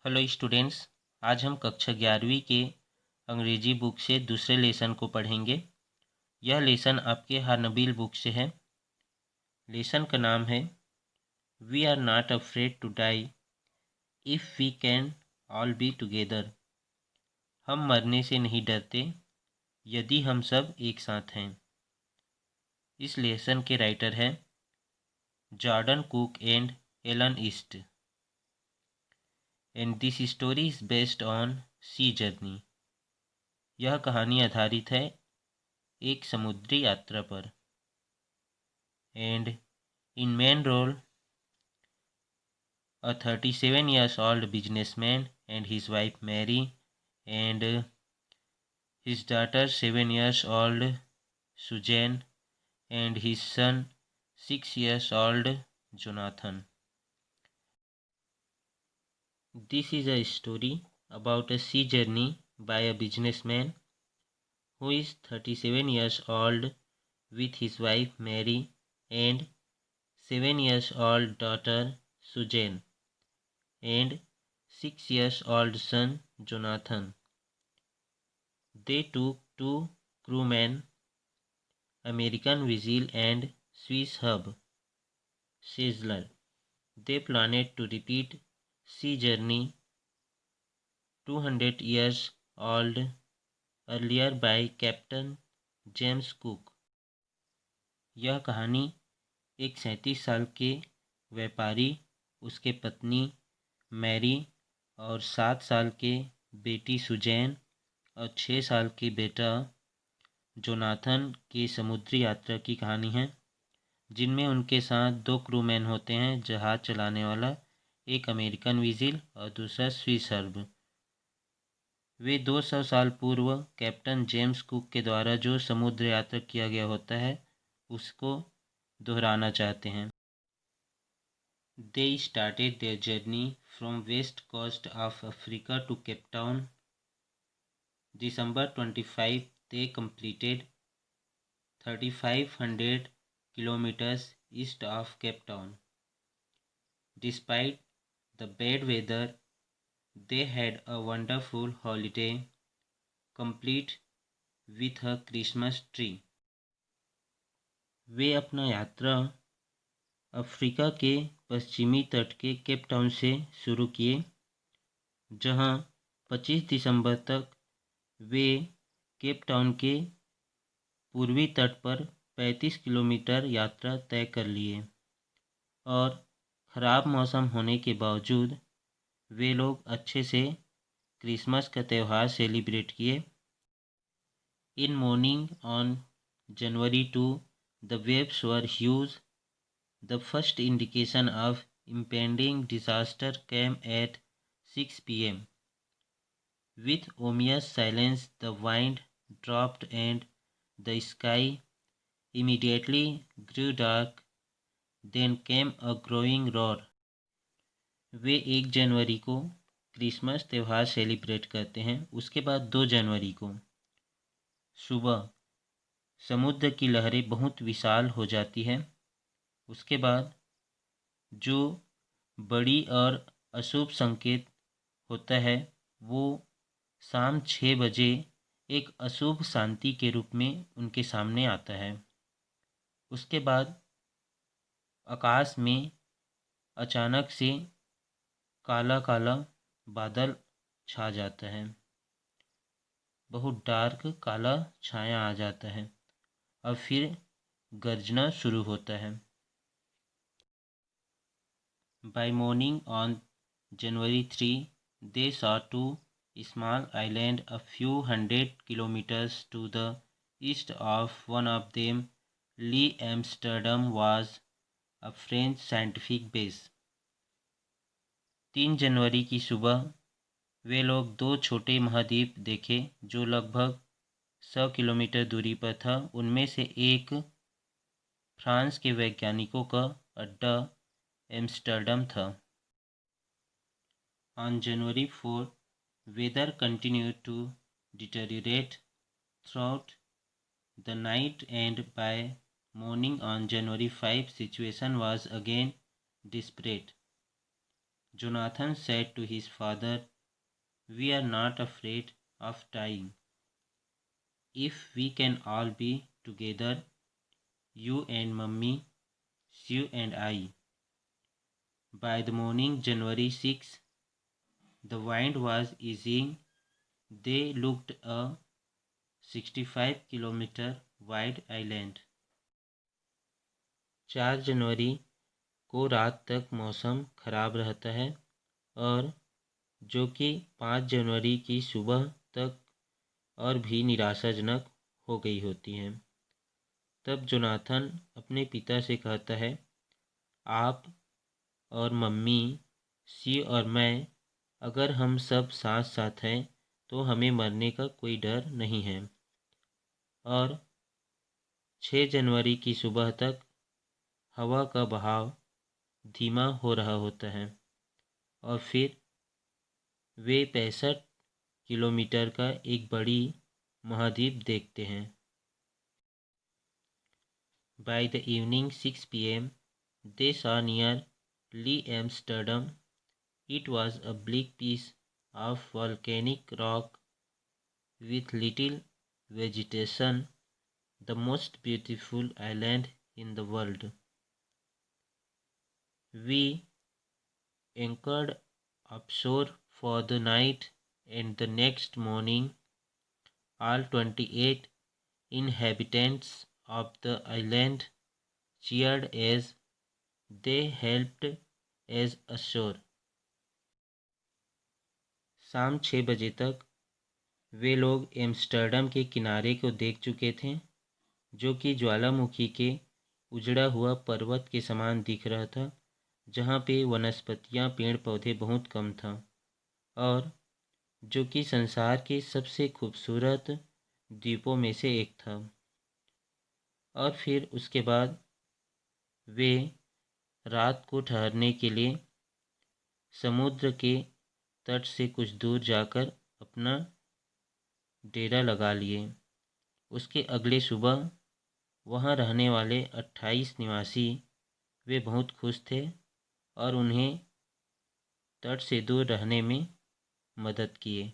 Hello students. आज हम कक्षा 11वीं के अंग्रेजी बुक से दूसरे लेसन को पढ़ेंगे। यह लेसन आपके हार्नबिल बुक से है। लेसन का नाम है we are not afraid to die if we can all be together. हम मरने से नहीं डरते यदि हम सब एक साथ हैं। इस लेसन के राइटर हैं Jordan Cook and Alan East. And this story is based on sea journey. यह कहानी आधारित है एक समुद्री यात्रा पर। And in main role a 37 years old businessman and his wife Mary and his daughter 7 years old Suzanne and his son 6 years old Jonathan. This is a story about a sea journey by a businessman who is 37 years old with his wife Mary and 7 years old daughter Suzanne and 6 years old son Jonathan. They took two crewmen, American Weasel and Swiss Hub Sizzler. They planned to repeat sea journey 200 years old earlier by Captain James Cook. यह कहानी एक 37 साल के व्यापारी, उसके पत्नी Mary और 7 साल के बेटी सुजैन और 6 साल के बेटा जोनाथन की समुद्री यात्रा की कहानी है, जिनमें उनके साथ 2 क्रूमैन होते हैं, जहाज़ चलाने वाला, एक अमेरिकन विजिल और दूसरा स्विस हर्ब। वे 200 साल पूर्व कैप्टन जेम्स कुक के द्वारा जो समुद्र यात्रा किया गया होता है उसको दोहराना चाहते हैं। They started their journey from west coast of Africa to Cape Town. December 25, they completed 3,500 kilometers east of Cape Town. Despite the bad weather, they had a wonderful holiday, complete with a Christmas tree. वे अपना यात्रा Africa के पश्चिमी तट के Cape Town से शुरू किए, जहां 25 दिसंबर तक वे केप टाउन के पूर्वी तट पर 35 किलोमीटर यात्रा तय कर लिए और ख़राब मौसम होने के बावजूद वे लोग अच्छे से क्रिसमस का त्यौहार सेलिब्रेट किए। In morning on January 2, the waves were huge. The first indication of impending disaster came at 6 p.m. With ominous silence, the wind dropped and the sky immediately grew dark. Then came a growing roar. वे 1 जनवरी को Christmas त्यौहार celebrate करते हैं। उसके बाद 2 जनवरी को सुबह समुद्र की लहरें बहुत विशाल हो जाती है। उसके बाद जो बड़ी और अशुभ संकेत होता है वो शाम 6 बजे एक अशुभ शांति के रूप में उनके सामने आता है। उसके बाद आकाश में अचानक से काला काला बादल छा जाता है, बहुत डार्क काला छाया आ जाता है और फिर गर्जना शुरू होता है। By morning on January 3, they saw 2 small islands a few hundred kilometers to the east of one of them. Lee Amsterdam was a French scientific base. 3 जनवरी की सुबह वे लोग 2 छोटे महाद्वीप देखे जो लगभग 100 किलोमीटर दूरी पर था। उनमें से एक फ्रांस के वैज्ञानिकों का अड्डा एम्स्टर्डम था। On January 4, weather continued to deteriorate throughout the night and by morning on January 5, situation was again desperate. Jonathan said to his father, "We are not afraid of dying. If we can all be together, you and Mummy, Sue and I." By the morning, January 6, the wind was easing. They looked a 65 kilometer wide island. 4 जनवरी को रात तक मौसम खराब रहता है और जो कि 5 जनवरी की सुबह तक और भी निराशाजनक हो गई होती हैं। तब जोनाथन अपने पिता से कहता है, "आप और मम्मी, सी और मैं, अगर हम सब साथ साथ हैं तो हमें मरने का कोई डर नहीं है।" और 6 जनवरी की सुबह तक हवा का बहाव धीमा हो रहा होता है और फिर वे 65 किलोमीटर का एक बड़ी महाद्वीप देखते हैं। By the evening 6 p.m., they saw near Lee Amsterdam. It was a bleak piece of volcanic rock with little vegetation, the most beautiful island in the world. We anchored offshore for the night, and the next morning all 28 inhabitants of the island cheered as they helped us ashore. शाम 6 बजे तक वे लोग Amsterdam के किनारे को देख चुके थे, जो कि ज्वालामुखी के उजड़ा हुआ पर्वत के समान दिख रहा था, जहाँ पे वनस्पतियाँ पेड़ पौधे बहुत कम था और जो कि संसार के सबसे खूबसूरत द्वीपों में से एक था। और फिर उसके बाद वे रात को ठहरने के लिए समुद्र के तट से कुछ दूर जाकर अपना डेरा लगा लिए। उसके अगले सुबह वहाँ रहने वाले 28 निवासी वे बहुत खुश थे और उन्हें तट से दूर रहने में मदद किए।